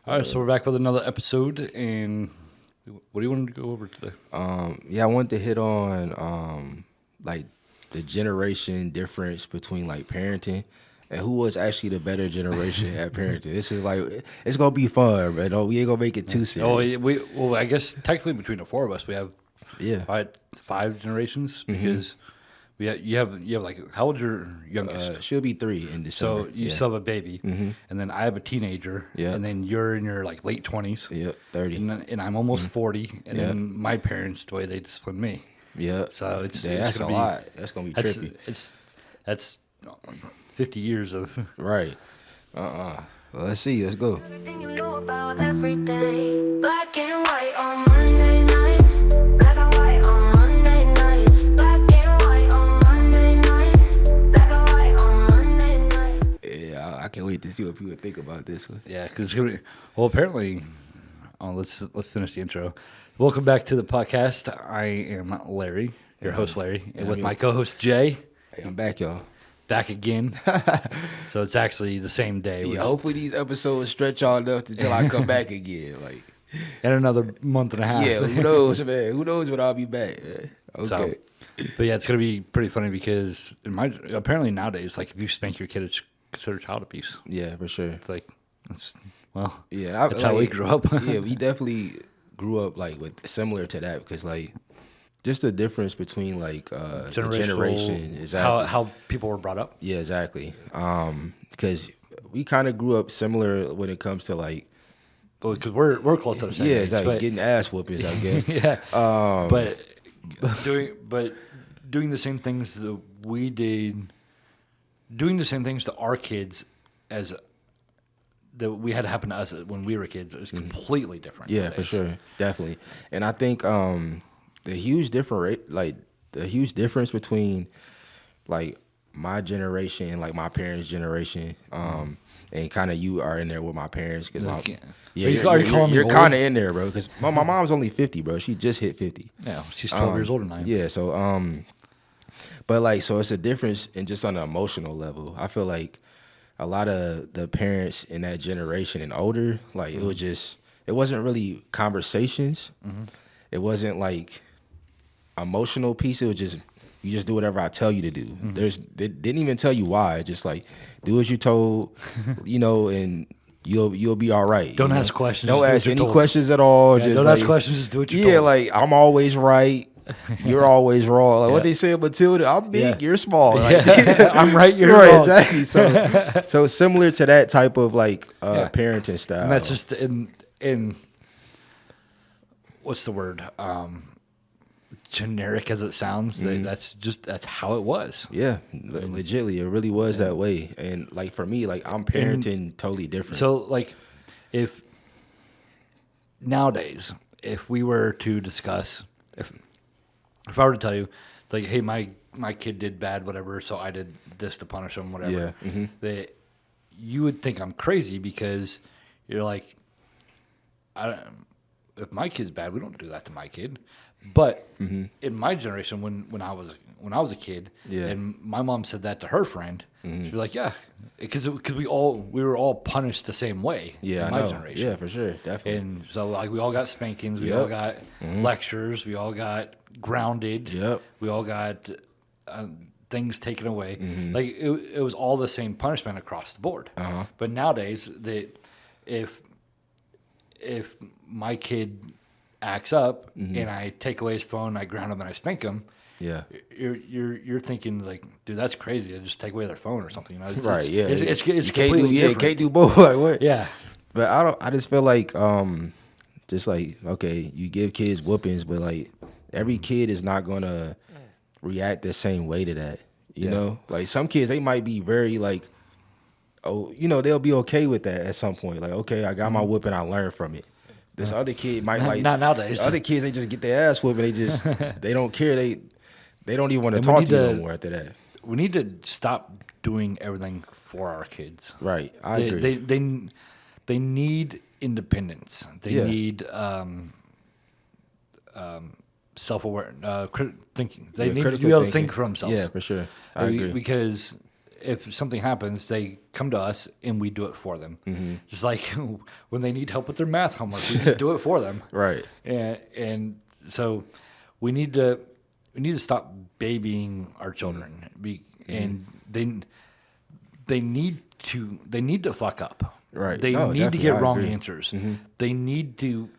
All right, so we're back with another episode, and what do you want to go over today? I wanted to hit on like the generation difference between like parenting and who was actually the better generation at parenting. This is like it's gonna be fun, but we ain't gonna make it too serious. I guess technically between the four of us, we have Yeah, five generations because you have like how old's your youngest? she'll be 3 in December. So you still have a baby, and then I have a teenager, Yeah. and then you're in your like late 20s, Yep, 30. and I'm almost 40, and then my parents, the way they discipline me. Yep. So it's that's gonna a be, lot. That's gonna be trippy. That's 50 years of Right. Well, let's see. Let's go. Everything you know about everything. Black and white on Monday night. Black and white on Monday night. Black and white on Monday night. Black and white on Monday night. Yeah, I can't wait to see what people think about this one. Yeah, because it's gonna be. Well, apparently, let's finish the intro. Welcome back to the podcast. I am Larry, your host Larry, and with my co-host Jay, Hey, I'm back, y'all. back again. So it's actually the same day. We're Yeah, just hopefully these episodes stretch all enough until I come back again. Like, in another month and a half. yeah, who knows, man? Who knows when I'll be back? Man? Okay. But yeah, it's gonna be pretty funny because apparently nowadays, like if you spank your kid, it's considered child abuse. Yeah, for sure. It's like, that's That's how we grew up. Yeah, we definitely grew up like with similar to that because like just the difference between like the generation exactly. how people were brought up. Yeah, exactly. Because we kind of grew up similar when it comes to like Because we're close to the same. yeah, age, exactly, but- getting ass whoopings, I guess. Yeah. But doing the same things that we did, doing the same things to our kids as that we had happen to us when we were kids is completely different. Yeah, nowadays. for sure, definitely. And I think the huge difference between like my generation and like my parents' generation, and kind of you are in there with my parents because you're kind of in there, bro. Because my mom's only 50, bro. She just hit 50. Yeah, she's 12 years older than I am. Yeah, so but like so it's a difference in just on an emotional level. I feel like a lot of the parents in that generation and older, like it wasn't really conversations. It wasn't like emotional piece. It was just you just do whatever I tell you to do. They didn't even tell you why. Just like do as you told, and you'll be all right. Don't ask questions. Don't just do what ask you're any told. questions at all. Yeah, just don't like, ask questions. Just do what you're yeah, told. like I'm always right. You're always wrong. Like what they say, Matilda. I'm big. You're small. Like, I'm right. You're right, wrong. exactly. So similar to that type of like parenting style. And that's just in what's the word? Generic as it sounds. That's how it was. Yeah, legitly, it really was that way. And like for me, like I'm parenting totally different. So like, if nowadays, if we were to discuss, if I were to tell you, like, hey, my kid did bad, whatever, so I did this to punish him, whatever. Yeah. That you would think I'm crazy because you're like, if my kid's bad, we don't do that to my kid. But in my generation, when I was a kid, and my mom said that to her friend, she'd be like, yeah, because we were all punished the same way. Yeah, in I my know. generation. Yeah, for sure, definitely. And so like we all got spankings, we all got lectures, we all got grounded, Yep. we all got things taken away. Like it was all the same punishment across the board. But nowadays, if my kid acts up and I take away his phone, I ground him and I spank him. Yeah. You're thinking like, dude, that's crazy. I just take away their phone or something. It's, Right. Yeah. It's you completely different. You can't do both. Like what? Yeah. But I just feel like just like okay, you give kids whoopings, but like every kid is not gonna react the same way to that. You know, like some kids they might be very like, oh, they'll be okay with that at some point. Like okay, I got my whooping, I learned from it. This other kid might like not nowadays. Other kids they just get their ass whooped and they don't care. They don't even want to talk to you no more after that. We need to stop doing everything for our kids. Right, I agree. They need independence. They need self-aware, thinking. They need to be able to think for themselves. Yeah, for sure. I agree. Because if something happens, they come to us and we do it for them. Just like when they need help with their math homework, we just do it for them. Right. And so we need to stop babying our children. And they need to fuck up. Right. They No, need to definitely, get I wrong agree. answers. They need to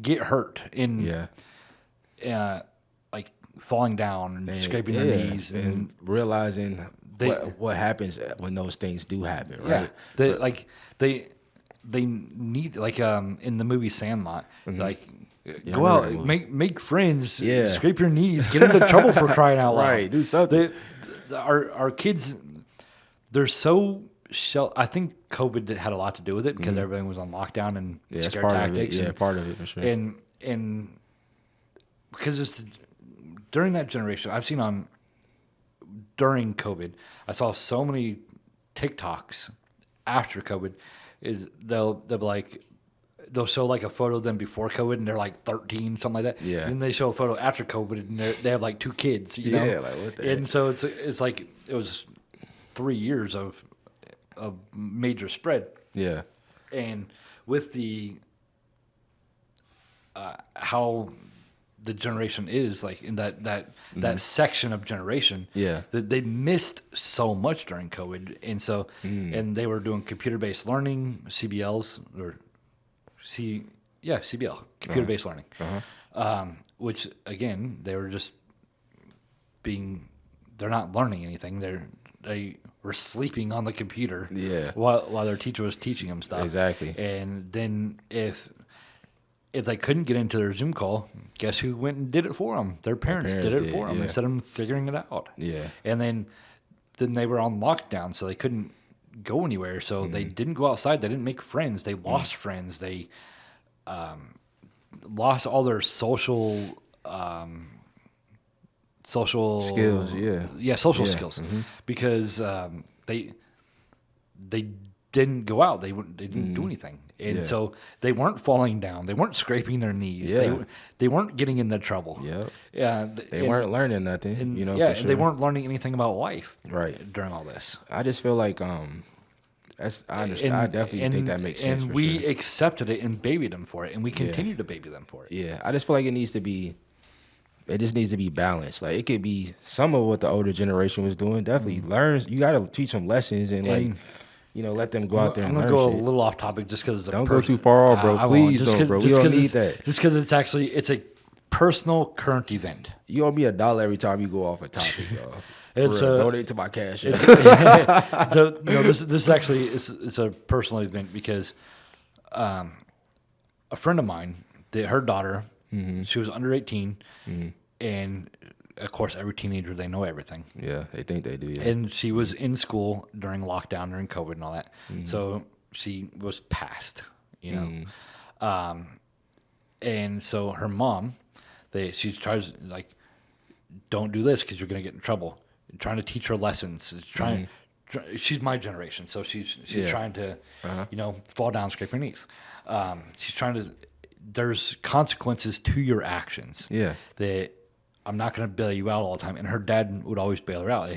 get hurt in like falling down and scraping their knees and realizing what happens when those things do happen, right? They need, like, in the movie Sandlot, like, go I out, remember that make friends, Yeah. scrape your knees, get into trouble for crying out loud. Right, do something. Our kids, they're so I think COVID had a lot to do with it because everything was on lockdown and it's scare part tactics. of it. Yeah, part of it for sure. And because during that generation, I've seen during COVID, I saw so many TikToks after COVID. They'll be like, they'll show like a photo of them before COVID and they're like 13, something like that. Yeah. And then they show a photo after COVID and they have like 2 kids. You know? Yeah, like, what the And heck? so it's like it was 3 years of major spread. Yeah. And with the how the generation is, like in that section of generation, that they missed so much during COVID, and so and they were doing computer-based learning, CBLs or CBL, computer-based learning, which again they were just they're not learning anything. They were sleeping on the computer while their teacher was teaching them stuff. Exactly. And then if they couldn't get into their Zoom call, guess who went and did it for them? Their parents did it for them yeah. instead of them figuring it out. Yeah. And then they were on lockdown, so they couldn't go anywhere. So they didn't go outside. They didn't make friends. They lost friends. They lost all their social skills, social skills, because they didn't go out. They didn't do anything, and so they weren't falling down. They weren't scraping their knees. Yeah. They weren't getting into trouble. Yep. Yeah, They weren't learning nothing, and, for and sure. they weren't learning anything about life. Right. During all this. I just feel like I understand. I definitely think that makes sense. And for we sure. accepted it and babied them for it, and we continue to baby them for it. Yeah, I just feel like it just needs to be balanced. Like, it could be some of what the older generation was doing. Definitely learn. You got to teach them lessons and like, let them go out there and learn. I'm gonna go shit. a little off topic just because Don't go too far off, bro. Please don't, bro. We don't need that. Just because it's a personal current event. You owe me $1 every time you go off a topic, yo. It's donate to my cash. This is actually it's a personal event because a friend of mine, her daughter, she was under 18, and of course every teenager, they know everything. Yeah, they think they do. Yeah. And she was in school during lockdown, during COVID and all that. So she was passed, and so her mom, she tries like, don't do this because you're gonna get in trouble. Trying to teach her lessons. She's my generation, so she's trying to, fall down, scrape her knees. She's trying to. There's consequences to your actions. Yeah. That I'm not going to bail you out all the time. And her dad would always bail her out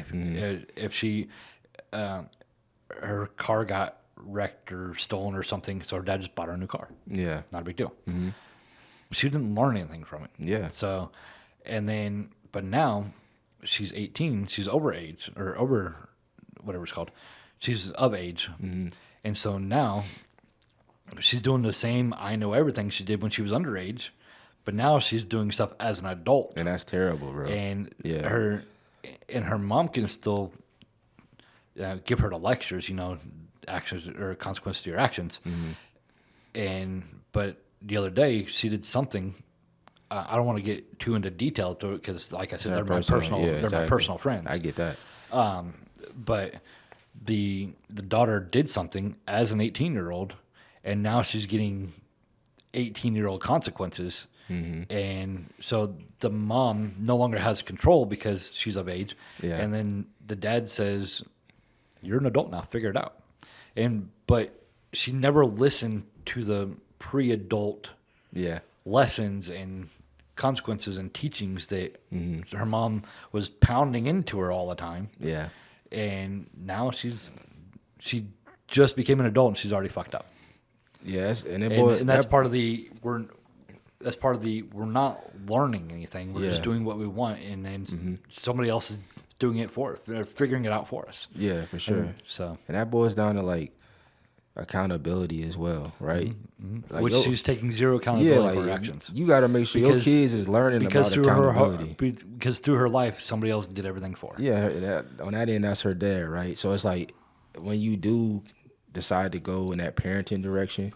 if she, her car got wrecked or stolen or something. So her dad just bought her a new car. Yeah. Not a big deal. She didn't learn anything from it. Yeah. So, but now she's 18. She's over age or over whatever it's called. She's of age. And so now she's doing the same I know everything she did when she was underage, but now she's doing stuff as an adult. And that's terrible, bro. And her mom can still give her the lectures, actions or consequences to your actions. But the other day she did something. I don't want to get too into detail to it because, like I said, they're my personal friends. I get that. But the daughter did something as an 18-year-old, and now she's getting 18-year-old consequences. And so the mom no longer has control because she's of age. Yeah. And then the dad says, "You're an adult now. Figure it out." But she never listened to the pre-adult lessons and consequences and teachings that her mom was pounding into her all the time. Yeah. and now she just became an adult and she's already fucked up. Yes, and that's part of the we're not learning anything. We're just doing what we want, and then somebody else is doing it for us. They're figuring it out for us. Yeah, for sure. And that boils down to like accountability as well, right? Like, which she's taking zero accountability for her actions. You got to make sure your kids is learning about accountability. Because through her life, somebody else did everything for her. Yeah, on that end, that's her dad, right? So it's like when you do decide to go in that parenting direction,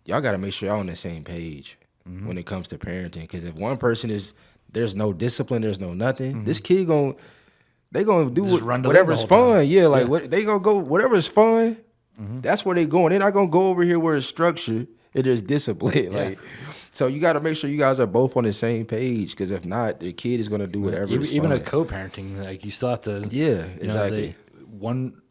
y'all got to make sure y'all on the same page when it comes to parenting. Because if one person there's no discipline, there's no nothing, this kid they gonna do whatever's fun. Yeah, like what they gonna go whatever's fun. That's where they going. They're not gonna go over here where it's structure and there's discipline. Like, so you got to make sure you guys are both on the same page. Because if not, the kid is gonna do whatever. Even a co-parenting, like you still have to. Yeah, exactly.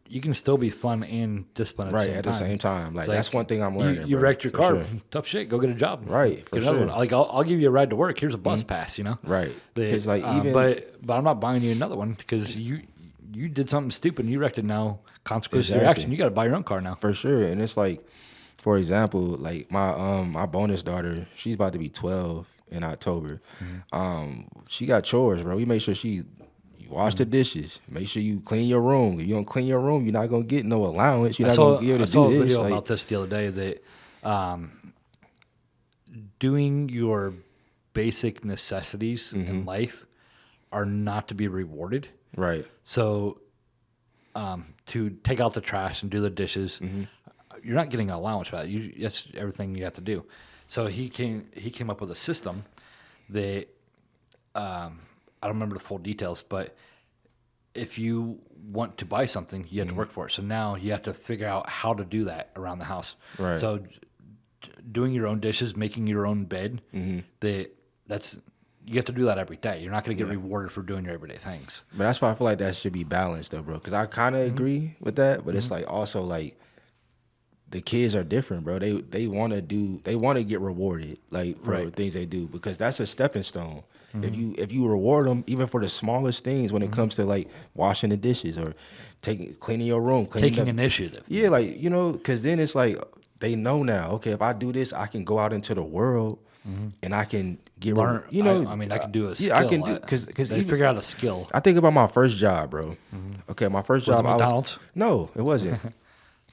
You can still be fun and disciplined at the same time. Like that's one thing I'm learning. You wrecked your car, tough shit. Go get a job. Right, for sure. Like I'll give you a ride to work. Here's a bus pass. Right. Because but I'm not buying you another one because you did something stupid and you wrecked it. Now consequences of your action. You got to buy your own car now. For sure. And it's like, for example, like my bonus daughter, she's about to be 12 in October. She got chores, bro. We make sure you wash the dishes. Make sure you clean your room. If you don't clean your room, you're not gonna get no allowance. You're not gonna be able to do this. I saw a video about this the other day that doing your basic necessities in life are not to be rewarded. Right. So to take out the trash and do the dishes, you're not getting an allowance for that. That's everything you have to do. So he came up with a system that I don't remember the full details, but if you want to buy something, you have to work for it. So now you have to figure out how to do that around the house. Right. So doing your own dishes, making your own bed, that's you have to do that every day. You're not going to get rewarded for doing your everyday things. But that's why I feel like that should be balanced, though, bro. Because I kind of agree with that, but it's like also like the kids are different, bro. They want to get rewarded like for things they do, because that's a stepping stone. If you reward them even for the smallest things when it comes to like washing the dishes or cleaning your room, taking initiative. Yeah, like, you know, because then it's like they know now. Okay, if I do this, I can go out into the world and I can get learn. You know, I can do a skill. Yeah, I can do because they figure out a skill. I think about my first job, bro. Okay, my first job. Was it McDonald's? No, it wasn't.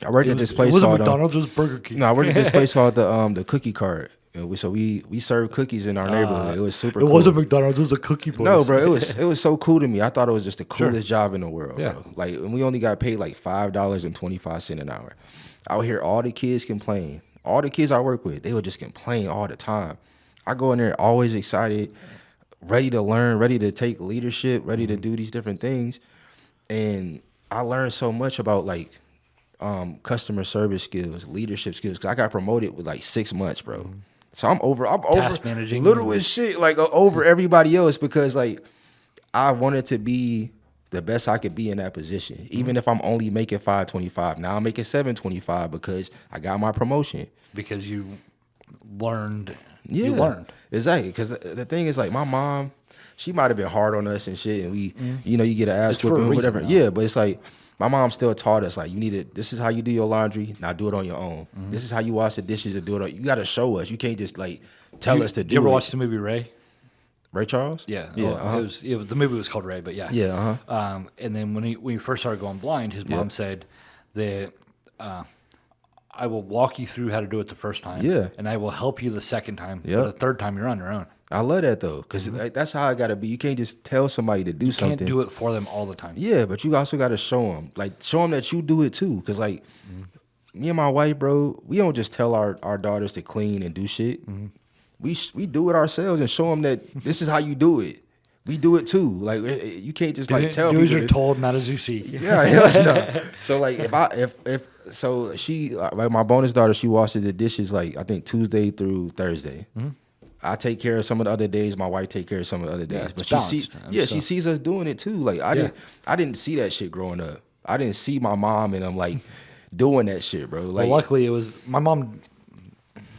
I worked at this place called McDonald's. It was Burger King. No, I worked at this place called the Cookie Cart. And we served cookies in our neighborhood. It was super cool. It wasn't McDonald's, it was a cookie place. No, bro, it was so cool to me. I thought it was just the coolest job in the world, bro. Like, and we only got paid like $5.25 an hour. I would hear all the kids complain. All the kids I work with, they would just complain all the time. I go in there always excited, ready to learn, ready to take leadership, ready to do these different things. And I learned so much about like customer service skills, leadership skills, because I got promoted with like 6 months, bro. So I'm over task managing, little as shit, like over everybody else, because like I wanted to be the best I could be in that position, even if I'm only making $5.25. Now I'm making $7.25 because I got my promotion. Because you learned. Yeah, you learned. Exactly. Because the thing is, like, my mom, she might have been hard on us and shit, and we, you know, you get an ass whipping or whatever. Yeah, but it's like, my mom still taught us, like, this is how you do your laundry, now do it on your own. This is how you wash the dishes, and do it on, you got to show us. You can't just, like, tell us to do it. You ever watched the movie Ray? Ray Charles? Yeah. The movie was called Ray, but yeah. Yeah, and then when he first started going blind, his mom said that I will walk you through how to do it the first time. Yeah. And I will help you the second time. Yeah. The third time, you're on your own. I love that, though, because that's how I got to be. You can't just tell somebody to do something. You can't do it for them all the time. Yeah, but you also got to show them. Like, show them that you do it, too. Because, like, me and my wife, bro, we don't just tell our daughters to clean and do shit. We do it ourselves and show them that this is how you do it. We do it, too. Like, you can't just, like, tell people. Do as you're told, not as you see. Yeah, no. So, like, so she, like, my bonus daughter, she washes the dishes, like, I think Tuesday through Thursday. I take care of some of the other days. My wife take care of some of the other days. But she sees us doing it too. Like I didn't see that shit growing up. I didn't see my mom and I'm like doing that shit, bro. Like, well, luckily it was my mom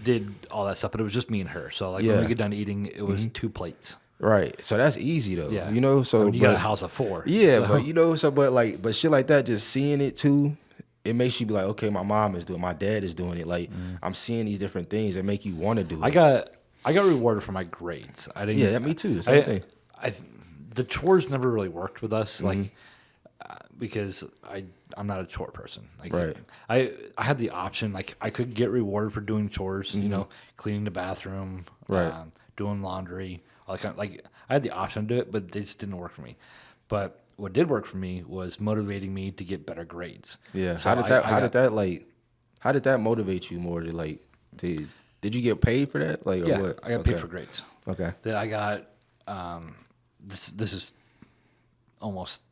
did all that stuff, but it was just me and her. So like when we get done eating, it was 2 plates. Right. So that's easy though. Yeah. You know, so I mean, you got a house of 4. yeah, so. but you know, but shit like that, just seeing it too, it makes you be like, okay, my mom is doing, my dad is doing it. Like I'm seeing these different things that make you want to do it. I got rewarded for my grades. I didn't. Yeah, me too. Same thing. The chores never really worked with us, Mm-hmm. like because I'm not a chore person. Like, Right. I had the option, like I could get rewarded for doing chores, you know, cleaning the bathroom, Mm-hmm. Right. doing laundry, all that kind of, like I had the option to do it, but it just didn't work for me. But what did work for me was motivating me to get better grades. Yeah. So How did that motivate you more to like did you get paid for that? Like, Yeah, or what? I got paid for grades. Okay. That I got. This is almost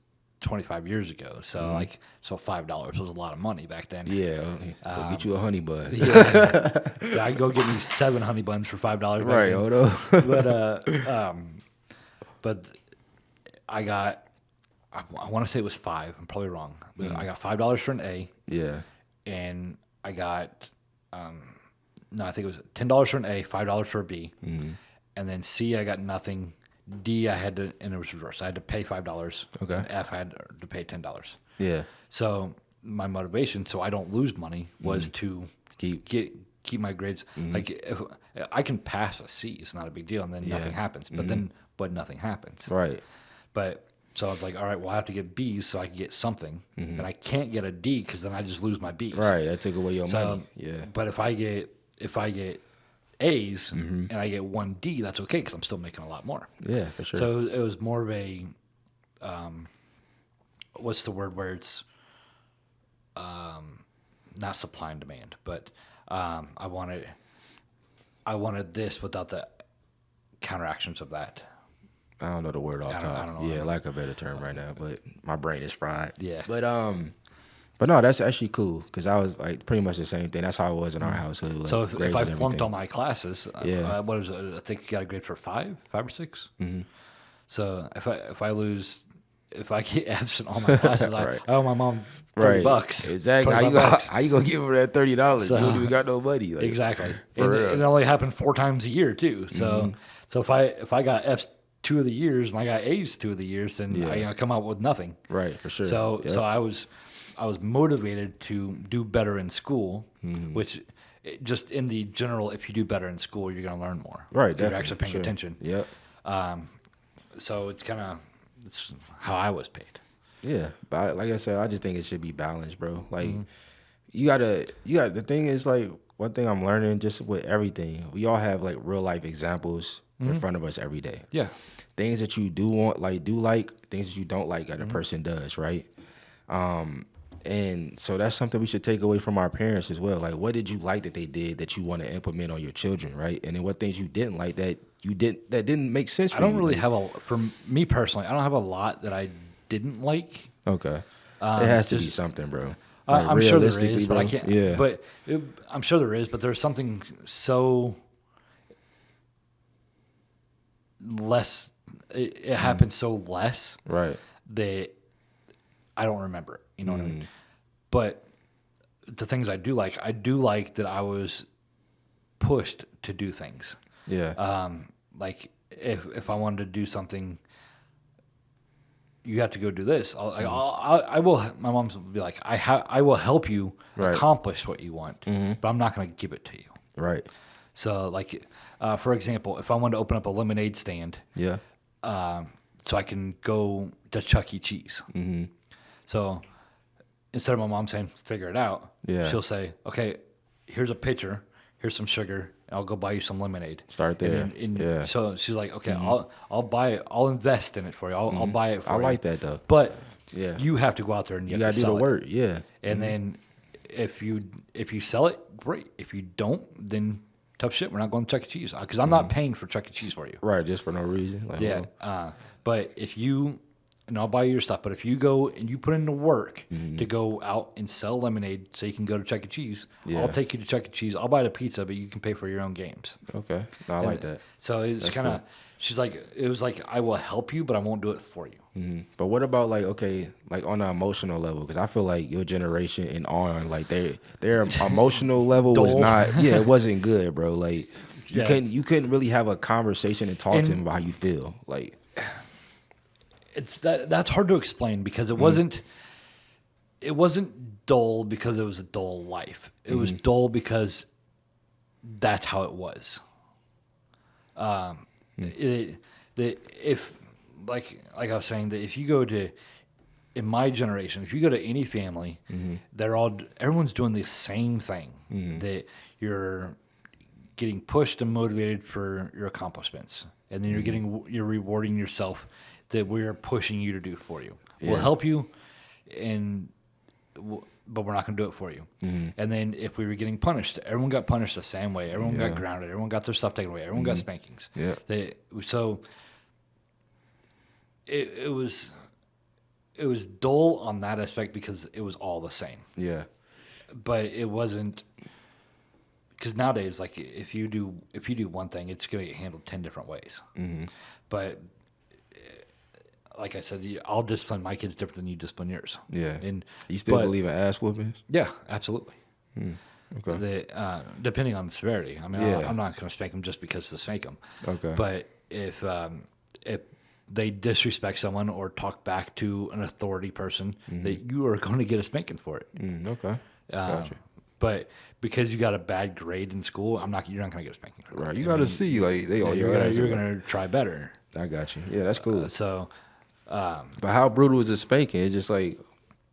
25 years ago. So so $5 was a lot of money back then. Yeah. Go get you a honey bun. Yeah, I go get me 7 honey buns for $5. Back Right, then. hold on. But I got. I want to say it was 5. I'm probably wrong. But I got $5 for an A. Yeah. And I got. No, I think it was $10 for an A, $5 for a B, and then C I got nothing. D I had to, and it was reverse. I had to pay $5. Okay. And F I had to pay $10. Yeah. So my motivation, so I don't lose money, was to keep my grades. Like if I can pass a C, it's not a big deal, and then nothing happens. But nothing happens. Right. But so I was like, all right, well I have to get B's so I can get something, and I can't get a D because then I just lose my B's. Right. That took away your So, money. Yeah. But if I get A's and I get 1 D, that's okay because I'm still making a lot more. Yeah, for sure. So it was more of a, what's the word where it's not supply and demand, but I wanted this without the counteractions of that. I don't know the word off I top. don't know. Yeah, lack of a better term right now, but my brain is fried. Yeah. But no, that's actually cool because I was like pretty much the same thing. That's how it was in our household. Like, So if grades I was flunked everything. all my classes, Yeah. what is it? I think you got a grade for 5 or 6. So if I get F's in all my classes, Right. I owe my mom $30. Exactly. $25. How you gonna give her that $30? So- you don't even got no money. Like, Exactly. For And real. it only happened 4 times a year too. So so if I got F's 2 of the years and I got A's 2 of the years, then I come out with nothing. Right, for sure. So Yep. so I was motivated to do better in school, which just in the general, if you do better in school, you're going to learn more. Right, You're definitely, actually paying sure. attention. Yep. So it's how I was paid. Yeah, but like I said, I just think it should be balanced, bro. Like you gotta. The thing is, like, one thing I'm learning just with everything, we all have like real life examples in front of us every day. Yeah. Things that you do like, things that you don't like that a person does, right? And so that's something we should take away from our parents as well. Like, what did you like that they did that you want to implement on your children, right? And then what things you didn't like that didn't make sense for I don't you. really Like, for me personally, I don't have a lot that I didn't like. Okay. It has to be just- something, bro. I'm sure there is, but bro. I can't. Yeah. But I'm sure there is, but there's something so less. It happens so less Right. that I don't remember it. You know what I mean? But the things I do like that I was pushed to do things. Yeah. Like if I wanted to do something, you have to go do this. I will. My mom's will be like, I will help you Right. accomplish what you want, but I'm not going to give it to you. Right. So, like, for example, if I wanted to open up a lemonade stand, Yeah. so I can go to Chuck E. Cheese. So instead of my mom saying, figure it out, Yeah. she'll say, okay, here's a pitcher, here's some sugar, and I'll go buy you some lemonade. Start there. Yeah. So she's like, okay, I'll buy it, I'll invest in it for you, I'll buy it for I you. like that though. But Yeah. you have to go out there and you You have gotta to do the sell it. work. Yeah. And then if you sell it, great. If you don't, then tough shit. We're not going to Chuck E. Cheese because I'm not paying for Chuck E. Cheese for you. Right. Just for no reason. Like, Yeah. But if you, and I'll buy you your stuff, but if you go and you put in the work to go out and sell lemonade so you can go to Chuck E. Cheese, Yeah. I'll take you to Chuck E. Cheese. I'll buy the pizza, but you can pay for your own games. Okay. No, I like that. So it's kind of, she's like, it was like, I will help you, but I won't do it for you. But what about like, okay, like on an emotional level? Because I feel like your generation and on, like their emotional level was Dull. not, it wasn't good, bro. Like You couldn't really have a conversation and talk to him about how you feel. Like, that's hard to explain because it wasn't dull because it was a dull life. It was dull because that's how it was. If like I was saying, that if you go to, in my generation, if you go to any family, everyone's doing the same thing. That you're getting pushed and motivated for your accomplishments, and then you're rewarding yourself that we're pushing you to do for you. We'll help you, but we're not going to do it for you. And then if we were getting punished, everyone got punished the same way. Everyone got grounded. Everyone got their stuff taken away. Everyone got spankings. Yeah. So it was dull on that aspect because it was all the same. Yeah. But it wasn't, because nowadays, like if you do one thing, it's going to get handled 10 different ways. But like I said, I'll discipline my kids different than you discipline yours. Yeah. And you still believe in ass whoopings? Yeah, absolutely. Okay. Depending on the severity. I mean, I'm not going to spank them just because to spank them. Okay. But if they disrespect someone or talk back to an authority person, that you are going to get a spanking for it. Okay. Gotcha. But because you got a bad grade in school, you're not going to get a spanking for it. Right. You got to see, like, they all your ass. You're going to try better. I got you. Yeah, that's cool. But how brutal is a spanking? It's just like,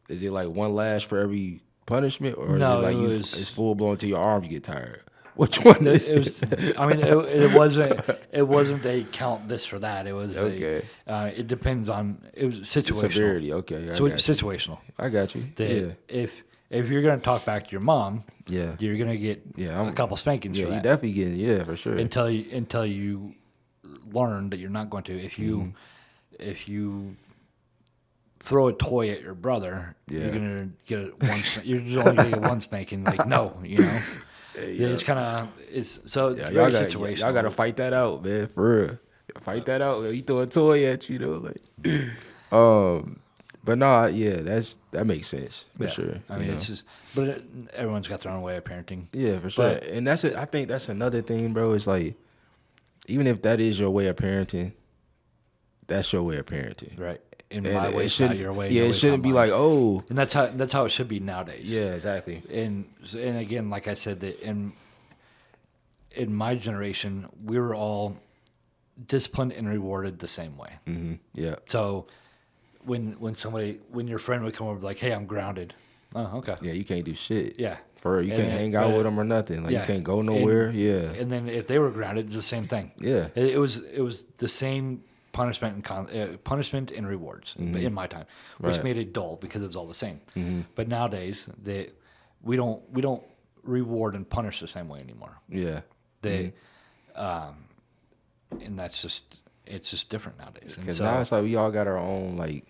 is it like one lash for every punishment, or no, is it like it's full blown until your arms get tired? Which one is it? I mean, it wasn't a count this for that. It was okay. It depends on, it was situational. Severity. Okay. Situational. I got you. If you're going to talk back to your mom, you're going to get a couple spankings. Yeah, for that. you definitely get for sure. Until you learn that you're not going to. If you throw a toy at your brother, you're gonna get you're just only gonna get one spanking. Like, no, Yeah, it's kind of it's very situational. Y'all gotta fight that out, man. For real, fight that out. You throw a toy at you, But no, that makes sense for sure. I mean, it's just, but everyone's got their own way of parenting. Yeah, for sure. And I think that's another thing, bro. It's like, even if that is your way of parenting, that's your way of parenting. Right. In my way, it's not your way. Yeah, it shouldn't be like, oh. And that's how it should be nowadays. Yeah, exactly. And again, like I said, that in my generation, we were all disciplined and rewarded the same way. Mm-hmm. Yeah. So when your friend would come over like, hey, I'm grounded. Oh, okay. Yeah, you can't do shit. Yeah. For real, you can't hang out with them or nothing. Like, you can't go nowhere. And then if they were grounded, it's the same thing. Yeah. It was the same punishment and rewards in my time, which made it dull because it was all the same. But nowadays, we don't reward and punish the same way anymore. Yeah. And it's just different nowadays. Because now it's like we all got our own like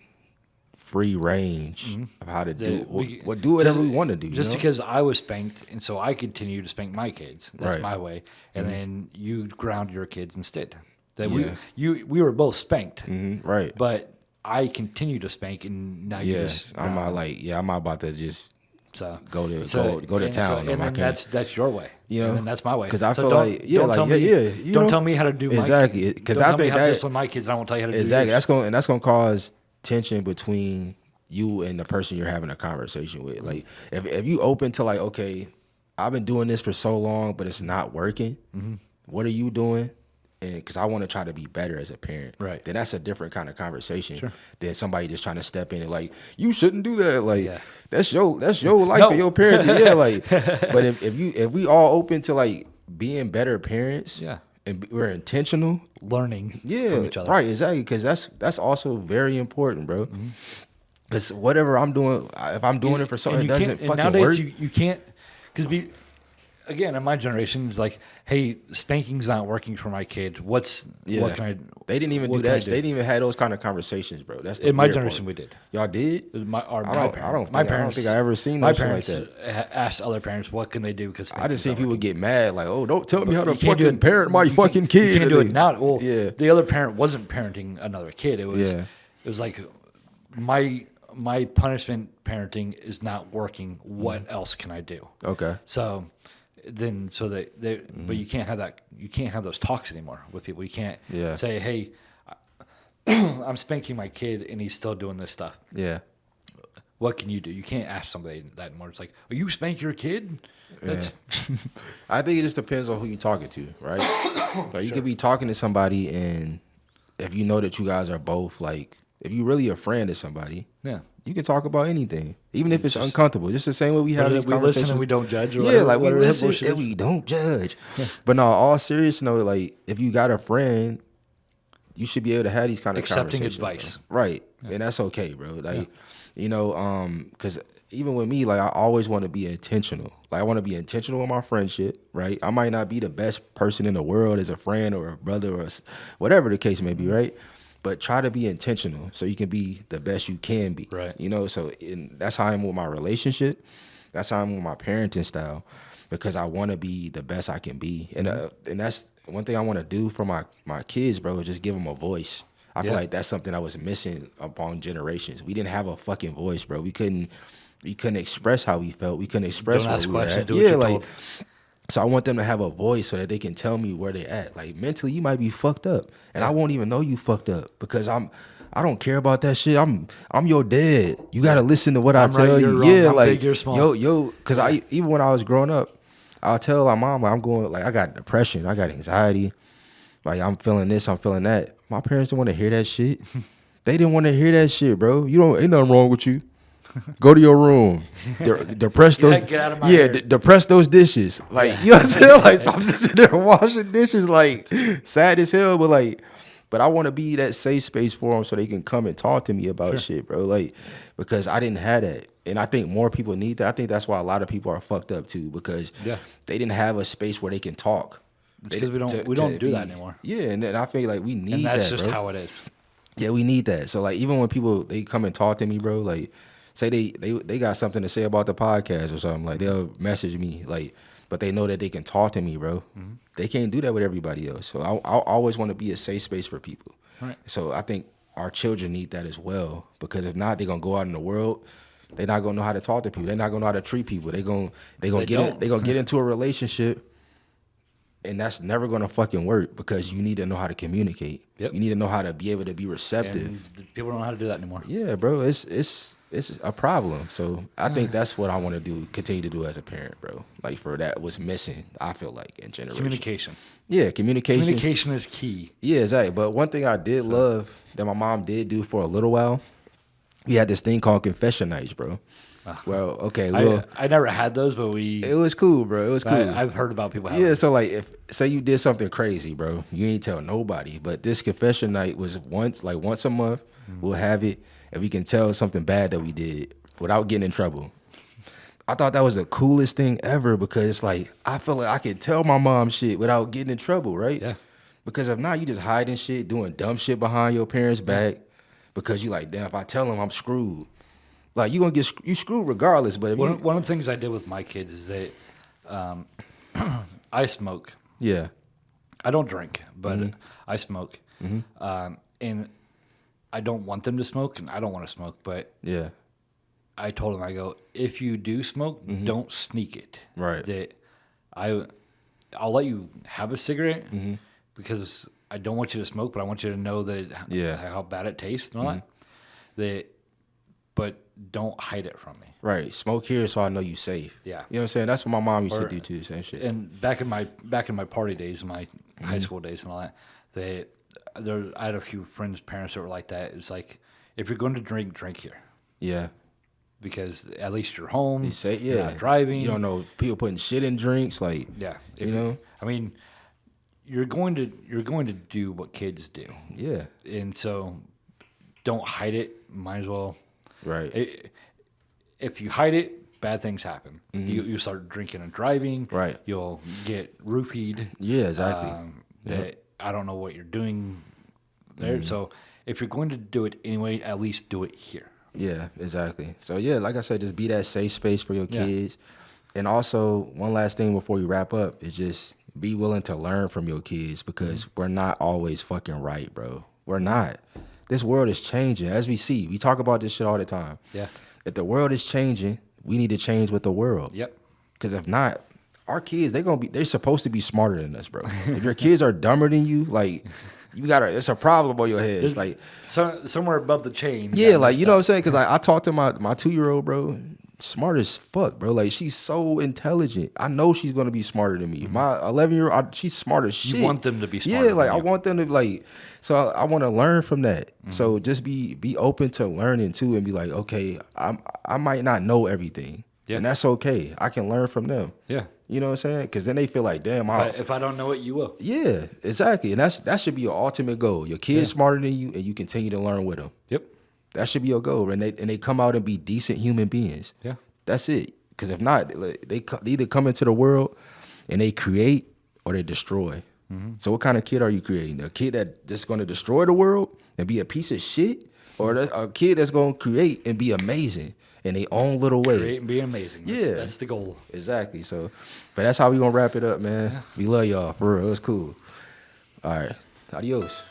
free range of how to do whatever we want to do. Just because I was spanked, and so I continue to spank my kids. That's my way. And then you ground your kids instead. That we were both spanked, right? But I continue to spank, and now you just. I'm not about to just go to town. And then that's your way. And then that's my way. Because I feel don't tell me how to do exactly. Because I think that's what my kids. I won't tell you how to do exactly. That's going to cause tension between you and the person you're having a conversation with. Like, if you open to like, okay, I've been doing this for so long, but it's not working. What are you doing? And because I want to try to be better as a parent, right? Then that's a different kind of conversation than somebody just trying to step in and like, you shouldn't do that. Like, that's your life and your parenting. Yeah, like, but if we all open to like being better parents, and we're intentional, learning, from each other, right? Exactly, because that's also very important, bro. Because whatever I'm doing, if I'm doing it for something that doesn't fucking nowadays work, you can't, because again, in my generation, it's like, hey, spanking's not working for my kid. What can I? They didn't even do that. They didn't even have those kind of conversations, bro. That's the in my generation we did. Y'all did? My parents. I don't think I ever seen my no shit parents like that. Asked other parents what can they do because I just seen people get mad like, oh, don't tell me how to fucking parent my fucking kid. You can't do it now. Well, the other parent wasn't parenting another kid. It was like my punishment parenting is not working. What else can I do? Okay. So then so that they, but you can't have that. You can't have those talks anymore with people. You can't say, "Hey, I'm spanking my kid and he's still doing this stuff." Yeah. What can you do? You can't ask somebody that anymore. It's like, "Are you spank your kid?" That's I think it just depends on who you're talking to, right? Like you could be talking to somebody, and if you know that you guys are both like, if you really a friend to somebody, you can talk about anything, even if it's uncomfortable. Just the same way we have these conversations. We listen and we don't judge. Or whatever, like we whatever listen and we don't judge. But no, all serious note, like if you got a friend, you should be able to have these kind of accepting conversations, advice, right? And that's okay, bro. Like you know, because even with me, like I always want to be intentional. Like I want to be intentional with my friendship, right? I might not be the best person in the world as a friend or a brother or whatever the case may be, right? But try to be intentional so you can be the best you can be, right? You know, so that's how I'm with my relationship. That's how I'm with my parenting style, because I want to be the best I can be, and that's one thing I want to do for my kids, bro. Is just give them a voice. I feel like that's something I was missing upon generations. We didn't have a fucking voice, bro. We couldn't express how we felt. We couldn't express where we were at. Yeah, like. So I want them to have a voice so that they can tell me where they're at. Like mentally, you might be fucked up, and I won't even know you fucked up because I don't care about that shit. I'm your dad. You gotta listen to what I tell you. Yeah, like big, you're small. because I even when I was growing up, I'll tell my mom I'm going like I got depression, I got anxiety, like I'm feeling this, I'm feeling that. My parents didn't want to hear that shit. They didn't want to hear that shit, bro. Ain't nothing wrong with you. Go to your room. Depress those. Get out of my hair. Depress those dishes. Like you know what I'm saying? Like so I'm just sitting there washing dishes, like sad as hell, but I want to be that safe space for them so they can come and talk to me about shit, bro. Like because I didn't have that, and I think more people need that. I think that's why a lot of people are fucked up too, because they didn't have a space where they can talk. Because we don't do that anymore. Yeah, and then I feel like we need that. And that's just bro. how it is. Yeah, we need that. So like even when people they come and talk to me, bro, like. Say they got something to say about the podcast or something, like they'll message me, like, but they know that they can talk to me, bro. Mm-hmm. They can't do that with everybody else. So I always want to be a safe space for people. Right. So I think our children need that as well, because if not, they're gonna go out in the world, they're not gonna know how to talk to people. They're not gonna know how to treat people. They're gonna get into a relationship, and that's never gonna fucking work because you need to know how to communicate. Yep. You need to know how to be able to be receptive. And people don't know how to do that anymore. Yeah, bro. It's a problem. So I think that's what I want to do, continue to do as a parent, bro. Like for that was missing, I feel like, in generation. Communication. Yeah, communication. Communication is key. Yeah, exactly. But one thing I did love that my mom did do for a little while, we had this thing called confession nights, bro. Well, okay. Well, I never had those, but it was cool, bro. It was cool. I've heard about people having so like if say you did something crazy, bro, you ain't tell nobody. But this confession night was once a month. Mm-hmm. We'll have it. And we can tell something bad that we did without getting in trouble. I thought that was the coolest thing ever, because like I feel like I could tell my mom shit without getting in trouble, right? Yeah. Because if not, you just hiding shit, doing dumb shit behind your parents' back, because you like, damn, if I tell them, I'm screwed. Like you gonna get you screwed regardless. But if one of the things I did with my kids is that I smoke. Yeah. I don't drink, but I smoke. Mm-hmm. And I don't want them to smoke, and I don't want to smoke, but I told them, I go, if you do smoke, don't sneak it. Right. That I'll let you have a cigarette because I don't want you to smoke, but I want you to know that how bad it tastes and all that. But don't hide it from me. Right. Smoke here so I know you safe. Yeah. You know what I'm saying? That's what my mom used to do too, same shit. And back in my party days, my high school days and all that, I had a few friends' parents that were like that. It's like, if you're going to drink here. Yeah. Because at least you're home. You say, you're not driving. You don't know if people putting shit in drinks, like you know. I mean, you're going to do what kids do. Yeah. And so, don't hide it. Might as well. Right. If you hide it, bad things happen. Mm-hmm. You start drinking and driving. Right. You'll get roofied. Yeah, exactly. That I don't know what you're doing there. So if you're going to do it anyway, at least do it here. Yeah, exactly. So yeah, like I said, just be that safe space for your kids. And also, one last thing before we wrap up is just be willing to learn from your kids, because we're not always fucking right, bro. We're not. This world is changing, as we see. We talk about this shit all the time. Yeah. If the world is changing, we need to change with the world. Yep. Because if not, our kids, they're supposed to be smarter than us, bro. If your kids are dumber than you, like, it's a problem on your head. It's like somewhere above the chain. Yeah, like, you know what I'm saying? Because I talked to my 2-year-old, bro. Smart as fuck, bro. Like, she's so intelligent. I know she's gonna be smarter than me. My 11-year-old, she's smart as shit. You want them to be smarter. Yeah, like than I want them to like. So I want to learn from that. So just be open to learning too, and be like, okay, I might not know everything, and that's okay. I can learn from them. Yeah. You know what I'm saying? Because then they feel like, damn, if I don't know it, you will. Yeah, exactly. And that should be your ultimate goal. Your kid's smarter than you, and you continue to learn with them. Yep. That should be your goal, and they come out and be decent human beings. Yeah. That's it. Because if not, they either come into the world and they create or they destroy. So what kind of kid are you creating? A kid that's going to destroy the world and be a piece of shit, or a kid that's going to create and be amazing in their own little way? Create and be amazing. That's the goal. Exactly. So, but that's how we gonna wrap it up, man. We love y'all for real. It was cool. All right. Adios.